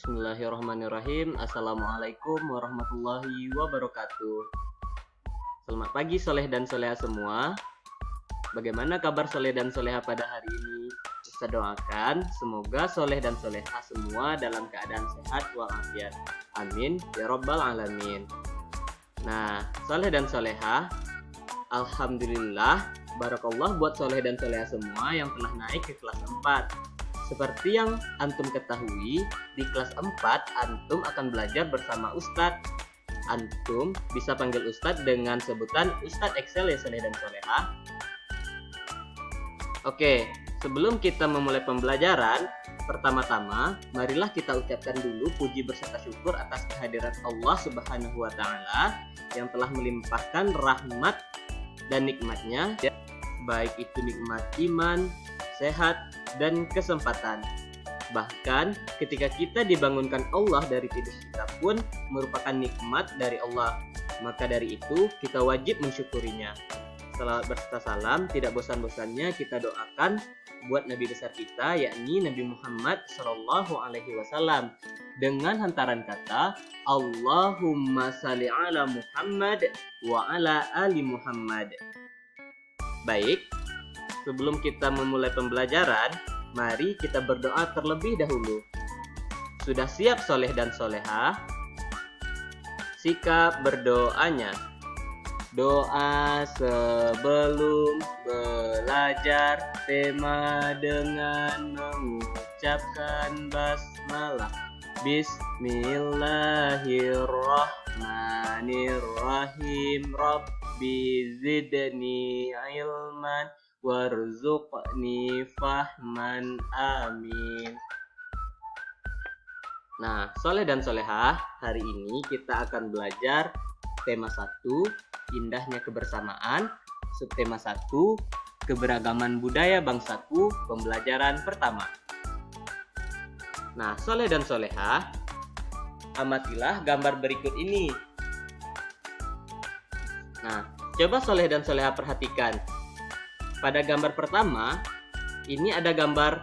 Bismillahirrahmanirrahim. Assalamualaikum warahmatullahi wabarakatuh. Selamat pagi soleh dan soleha semua. Bagaimana kabar soleh dan soleha pada hari ini? Kita doakan semoga soleh dan soleha semua dalam keadaan sehat walafiat. Amin ya rabbal alamin. Nah, soleh dan soleha, alhamdulillah, barakallah buat soleh dan soleha semua yang telah naik ke kelas 4. Seperti yang antum ketahui, di kelas 4 antum akan belajar bersama Ustadz. Antum bisa panggil Ustadz dengan sebutan Ustadz Excel ya soleh dan soleha. Oke, sebelum kita memulai pembelajaran, pertama-tama marilah kita ucapkan dulu puji berserta syukur atas kehadiran Allah Subhanahu wa Ta'ala yang telah melimpahkan rahmat dan nikmatnya, baik itu nikmat iman, sehat, dan kesempatan. Bahkan ketika kita dibangunkan Allah dari tidur kita pun merupakan nikmat dari Allah. Maka dari itu kita wajib mensyukurinya. Salawat berserta salam tidak bosan-bosannya kita doakan buat Nabi besar kita, yakni Nabi Muhammad Shallallahu Alaihi Wasallam, dengan hantaran kata Allahumma salli ala Muhammad wa ala ali Muhammad. Baik, sebelum kita memulai pembelajaran, mari kita berdoa terlebih dahulu. Sudah siap soleh dan soleha? Sikap berdoanya. Doa sebelum belajar, tema dengan mengucapkan basmalah. Bismillahirrahmanirrahim. Rabbi zidni ilman warzuqni fahman, amin. Nah, soleh dan soleha, hari ini kita akan belajar tema 1, indahnya kebersamaan, subtema 1, keberagaman budaya bangsaku, pembelajaran pertama. Nah, soleh dan soleha, amatilah gambar berikut ini. Nah, coba soleh dan soleha perhatikan. Pada gambar pertama, ini ada gambar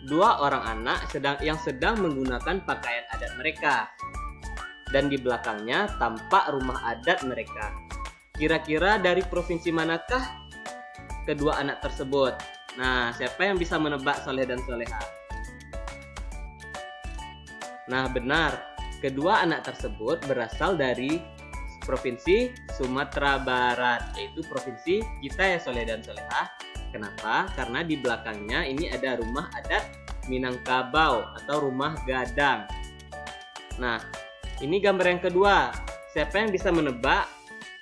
dua orang anak yang sedang menggunakan pakaian adat mereka. Dan di belakangnya tampak rumah adat mereka. Kira-kira dari provinsi manakah kedua anak tersebut? Nah, siapa yang bisa menebak soleh dan soleha? Nah, benar. Kedua anak tersebut berasal dari Provinsi Sumatera Barat, yaitu provinsi kita ya soleh dan soleha. Kenapa? Karena di belakangnya ini ada rumah adat Minangkabau atau rumah gadang. Nah, ini gambar yang kedua. Siapa yang bisa menebak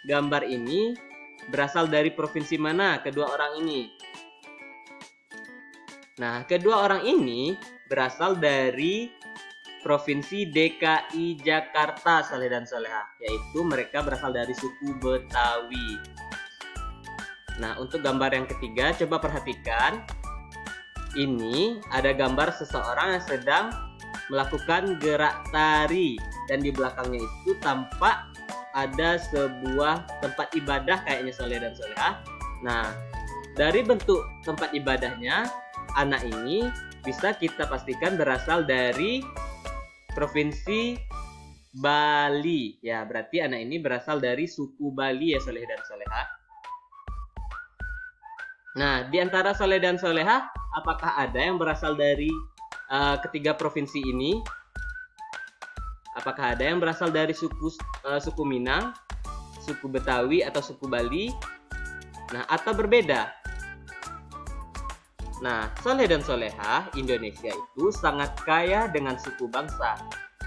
gambar ini berasal dari provinsi mana kedua orang ini? Nah, kedua orang ini berasal dari Provinsi DKI Jakarta, soleh dan soleha, yaitu mereka berasal dari suku Betawi. Nah, untuk gambar yang ketiga, coba perhatikan. Ini ada gambar seseorang yang sedang melakukan gerak tari, dan di belakangnya itu tampak ada sebuah tempat ibadah kayaknya soleh dan soleha. Nah, dari bentuk tempat ibadahnya, anak ini bisa kita pastikan berasal dari Provinsi Bali. Ya, berarti anak ini berasal dari suku Bali ya soleh dan soleha. Nah, di antara soleh dan soleha, apakah ada yang berasal dari ketiga provinsi ini? Apakah ada yang berasal dari suku Minang, suku Betawi atau suku Bali? Nah, atau berbeda? Nah, soleh dan soleha, Indonesia itu sangat kaya dengan suku bangsa.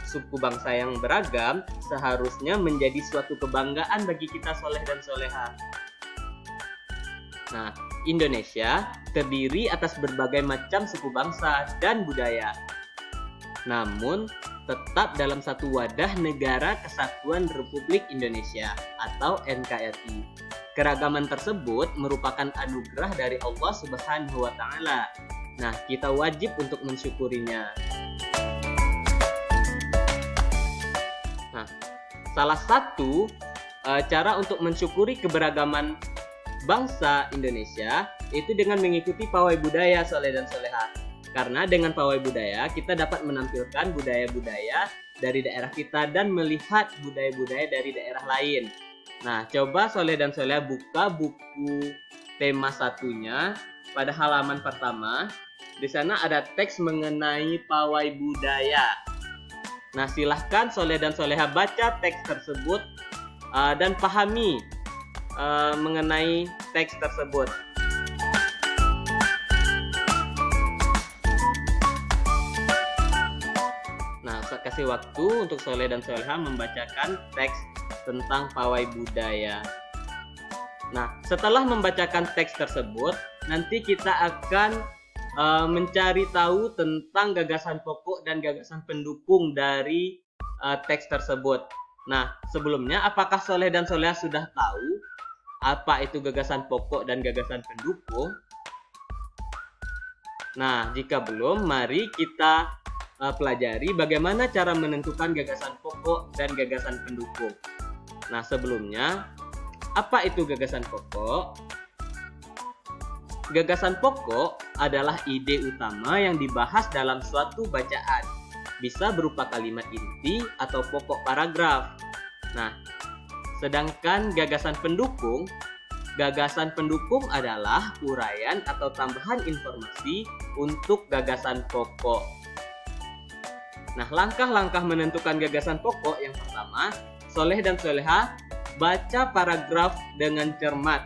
Suku bangsa yang beragam seharusnya menjadi suatu kebanggaan bagi kita soleh dan soleha. Nah, Indonesia terdiri atas berbagai macam suku bangsa dan budaya. Namun, tetap dalam satu wadah Negara Kesatuan Republik Indonesia atau NKRI. Keragaman tersebut merupakan anugerah dari Allah Subhanahu wa Ta'ala. Nah, kita wajib untuk mensyukurinya. Nah, salah satu cara untuk mensyukuri keberagaman bangsa Indonesia itu dengan mengikuti pawai budaya soleh dan soleha. Karena dengan pawai budaya kita dapat menampilkan budaya-budaya dari daerah kita dan melihat budaya-budaya dari daerah lain. Nah, coba Soleh dan Soleha buka buku tema satunya pada halaman pertama. Di sana ada teks mengenai pawai budaya. Nah, silahkan Soleh dan Soleha baca teks tersebut dan pahami mengenai teks tersebut. Nah, Ustaz kasih waktu untuk Soleh dan Soleha membacakan teks tentang pawai budaya. Nah, setelah membacakan teks tersebut, nanti kita akan mencari tahu tentang gagasan pokok dan gagasan pendukung dari teks tersebut. Nah, sebelumnya apakah Soleh dan Soleha sudah tahu apa itu gagasan pokok dan gagasan pendukung? Nah, jika belum, mari kita pelajari bagaimana cara menentukan gagasan pokok dan gagasan pendukung. Nah, sebelumnya, apa itu gagasan pokok? Gagasan pokok adalah ide utama yang dibahas dalam suatu bacaan. Bisa berupa kalimat inti atau pokok paragraf. Nah, sedangkan gagasan pendukung adalah uraian atau tambahan informasi untuk gagasan pokok. Nah, langkah-langkah menentukan gagasan pokok yang pertama, Soleh dan Soleha baca paragraf dengan cermat.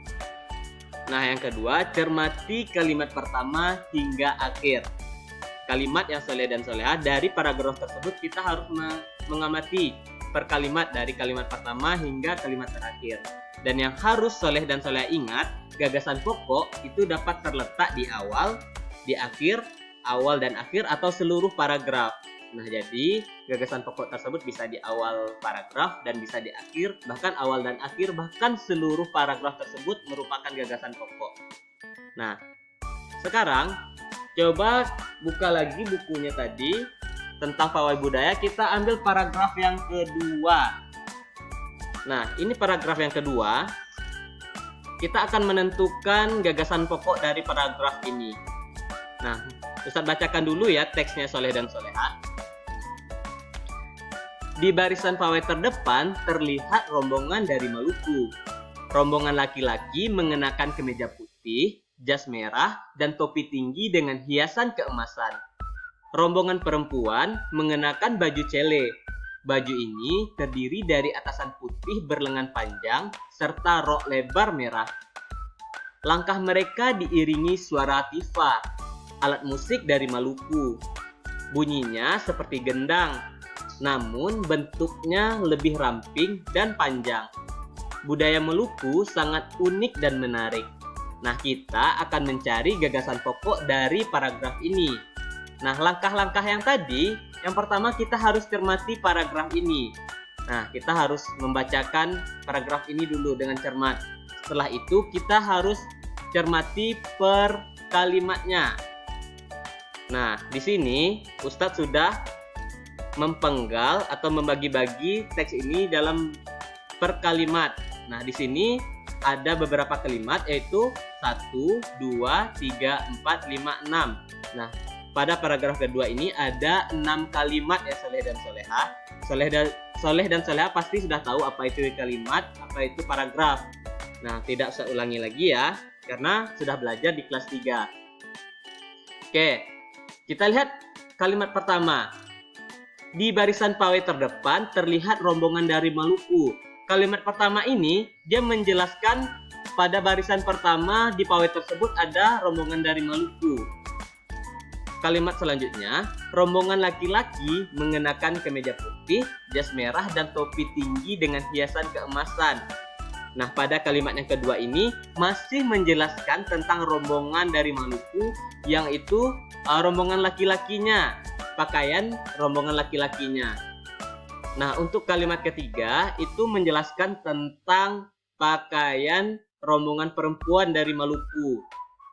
Nah, yang kedua, cermati kalimat pertama hingga akhir. Kalimat yang Soleh dan Soleha dari paragraf tersebut kita harus mengamati per kalimat dari kalimat pertama hingga kalimat terakhir. Dan yang harus Soleh dan Soleha ingat, gagasan pokok itu dapat terletak di awal, di akhir, awal dan akhir atau seluruh paragraf. Nah, jadi gagasan pokok tersebut bisa di awal paragraf dan bisa di akhir, bahkan awal dan akhir, bahkan seluruh paragraf tersebut merupakan gagasan pokok. Nah, sekarang coba buka lagi bukunya tadi tentang pawai budaya, kita ambil paragraf yang kedua. Nah, ini paragraf yang kedua. Kita akan menentukan gagasan pokok dari paragraf ini. Nah, Ustaz bacakan dulu ya teksnya Soleh dan Soleha. Di barisan pawai terdepan terlihat rombongan dari Maluku. Rombongan laki-laki mengenakan kemeja putih, jas merah, dan topi tinggi dengan hiasan keemasan. Rombongan perempuan mengenakan baju cele. Baju ini terdiri dari atasan putih berlengan panjang serta rok lebar merah. Langkah mereka diiringi suara tifa, alat musik dari Maluku. Bunyinya seperti gendang, namun bentuknya lebih ramping dan panjang. Budaya Maluku sangat unik dan menarik. Nah, kita akan mencari gagasan pokok dari paragraf ini. Nah, langkah-langkah yang tadi, yang pertama kita harus cermati paragraf ini. Nah, kita harus membacakan paragraf ini dulu dengan cermat. Setelah itu kita harus cermati per kalimatnya. Nah, di sini Ustadz sudah mempenggal atau membagi-bagi teks ini dalam per kalimat. Nah, di sini ada beberapa kalimat yaitu 1, 2, 3, 4, 5, 6. Nah, pada paragraf kedua ini ada 6 kalimat ya Soleh dan Soleha. Soleh dan Soleha pasti sudah tahu apa itu kalimat, apa itu paragraf. Nah, tidak usah ulangi lagi ya, karena sudah belajar di kelas 3. Oke, kita lihat kalimat pertama. Di barisan pawai terdepan terlihat rombongan dari Maluku. Kalimat pertama ini dia menjelaskan pada barisan pertama di pawai tersebut ada rombongan dari Maluku. Kalimat selanjutnya, rombongan laki-laki mengenakan kemeja putih, jas merah, dan topi tinggi dengan hiasan keemasan. Nah, pada kalimat yang kedua ini masih menjelaskan tentang rombongan dari Maluku, yang itu rombongan laki-lakinya, pakaian rombongan laki-lakinya. Nah, untuk kalimat ketiga itu menjelaskan tentang pakaian rombongan perempuan dari Maluku,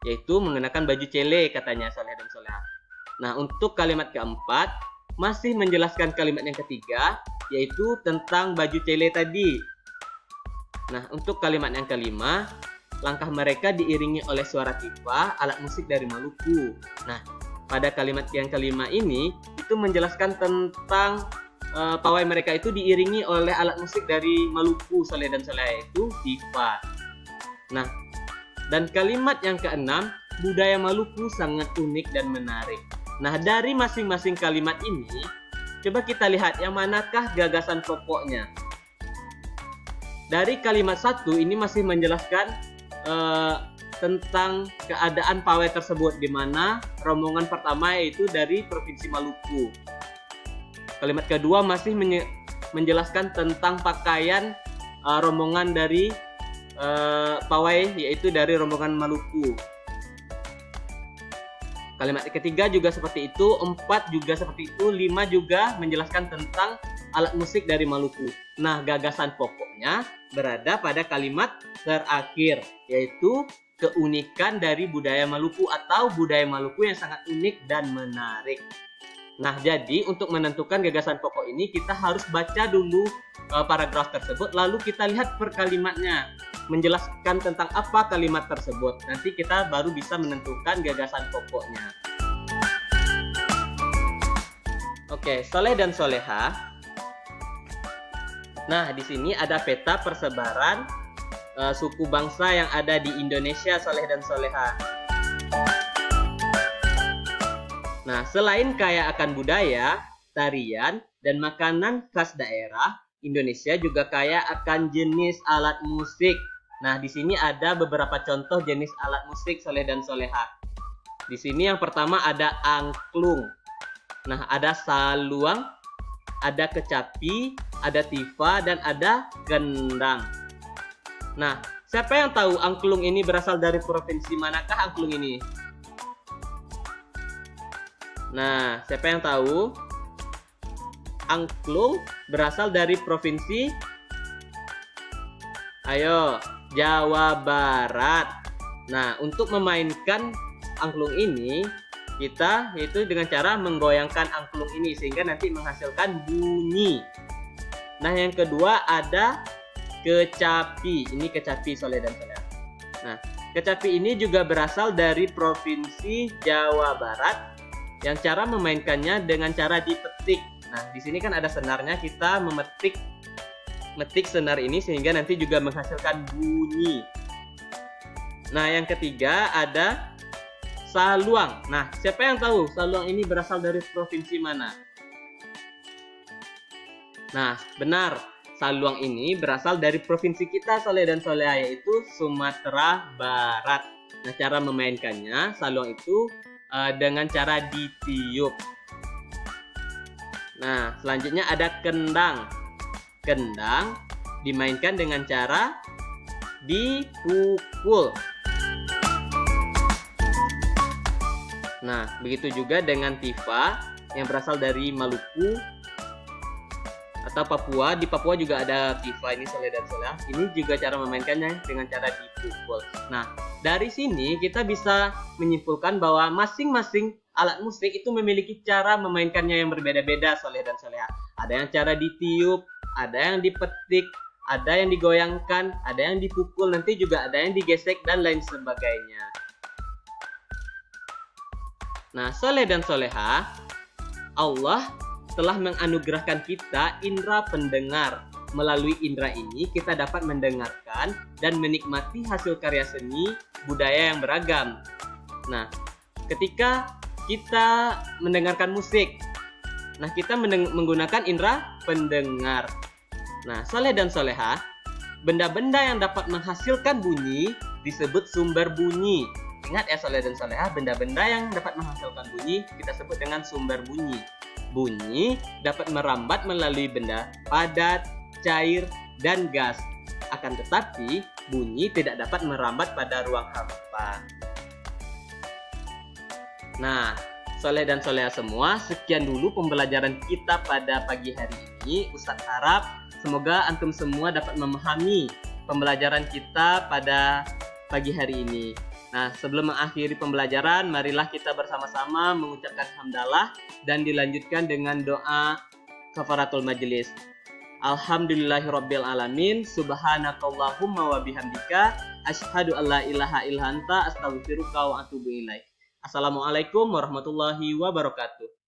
yaitu mengenakan baju cele katanya Soleh dan Soleha. Nah, untuk kalimat keempat masih menjelaskan kalimat yang ketiga, yaitu tentang baju cele tadi. Nah, untuk kalimat yang kelima, langkah mereka diiringi oleh suara tifa, alat musik dari Maluku. Nah, pada kalimat yang kelima ini itu menjelaskan tentang pawai mereka itu diiringi oleh alat musik dari Maluku Soleh dan Soleha, yaitu tifa. Nah, dan kalimat yang keenam, budaya Maluku sangat unik dan menarik. Nah, dari masing-masing kalimat ini, coba kita lihat yang manakah gagasan pokoknya. Dari kalimat satu ini masih menjelaskan tentang keadaan pawai tersebut, di mana rombongan pertama yaitu dari Provinsi Maluku. Kalimat kedua masih menjelaskan tentang pakaian rombongan dari pawai, yaitu dari rombongan Maluku. Kalimat ketiga juga seperti itu, 4 juga seperti itu, 5 juga menjelaskan tentang alat musik dari Maluku. Nah, gagasan pokoknya berada pada kalimat terakhir, yaitu keunikan dari budaya Maluku atau budaya Maluku yang sangat unik dan menarik. Nah, jadi untuk menentukan gagasan pokok ini kita harus baca dulu paragraf tersebut, lalu kita lihat per kalimatnya, menjelaskan tentang apa kalimat tersebut. Nanti kita baru bisa menentukan gagasan pokoknya. Oke, Soleh dan Soleha. Nah, di sini ada peta persebaran suku bangsa yang ada di Indonesia, Soleh dan Soleha. Nah, selain kaya akan budaya, tarian, dan makanan khas daerah, Indonesia juga kaya akan jenis alat musik. Nah, di sini ada beberapa contoh jenis alat musik, Soleh dan Soleha. Di sini yang pertama ada angklung. Nah, ada saluang, ada kecapi, ada tifa, dan ada gendang. Nah, siapa yang tahu angklung ini berasal dari provinsi manakah angklung ini? Nah, siapa yang tahu? Angklung berasal dari provinsi, ayo, Jawa Barat. Nah, untuk memainkan angklung ini, kita yaitu dengan cara menggoyangkan angklung ini sehingga nanti menghasilkan bunyi. Nah, yang kedua ada kecapi. Ini kecapi, Soleh dan Soleha. Nah, kecapi ini juga berasal dari provinsi Jawa Barat, yang cara memainkannya dengan cara dipetik. Nah, di sini kan ada senarnya, kita memetik senar ini sehingga nanti juga menghasilkan bunyi. Nah, yang ketiga ada saluang. Nah, siapa yang tahu saluang ini berasal dari provinsi mana? Nah, benar. Saluang ini berasal dari provinsi kita, Soleh dan Soleha, yaitu Sumatera Barat. Nah, cara memainkannya, saluang itu dengan cara ditiup. Nah, selanjutnya ada kendang. Kendang dimainkan dengan cara dipukul. Nah, begitu juga dengan tifa yang berasal dari Maluku atau Papua. Di Papua juga ada tifa ini, Soleh dan Soleha. Ini juga cara memainkannya dengan cara dipukul. Nah, dari sini kita bisa menyimpulkan bahwa masing-masing alat musik itu memiliki cara memainkannya yang berbeda-beda, Soleh dan Soleha. Ada yang cara ditiup, ada yang dipetik, ada yang digoyangkan, ada yang dipukul, nanti juga ada yang digesek dan lain sebagainya. Nah, Soleh dan Soleha, Allah telah menganugerahkan kita indera pendengar. Melalui indera ini kita dapat mendengarkan dan menikmati hasil karya seni budaya yang beragam. Nah, ketika kita mendengarkan musik, nah kita menggunakan indera pendengar. Nah, Soleh dan Soleha, benda-benda yang dapat menghasilkan bunyi disebut sumber bunyi. Ingat ya, Soleh dan Soleha, benda-benda yang dapat menghasilkan bunyi kita sebut dengan sumber bunyi. Bunyi dapat merambat melalui benda padat, cair, dan gas. Akan tetapi, bunyi tidak dapat merambat pada ruang hampa. Nah, Soleh dan Soleha semua, sekian dulu pembelajaran kita pada pagi hari ini. Ustadz harap semoga antum semua dapat memahami pembelajaran kita pada pagi hari ini. Nah, sebelum mengakhiri pembelajaran, marilah kita bersama-sama mengucapkan hamdalah dan dilanjutkan dengan doa kafaratul majelis. Alhamdulillahirabbil alamin, subhanakallahumma wa bihamdika, asyhadu alla ilaha illa anta, astaghfiruka wa atubu ilaik. Assalamualaikum warahmatullahi wabarakatuh.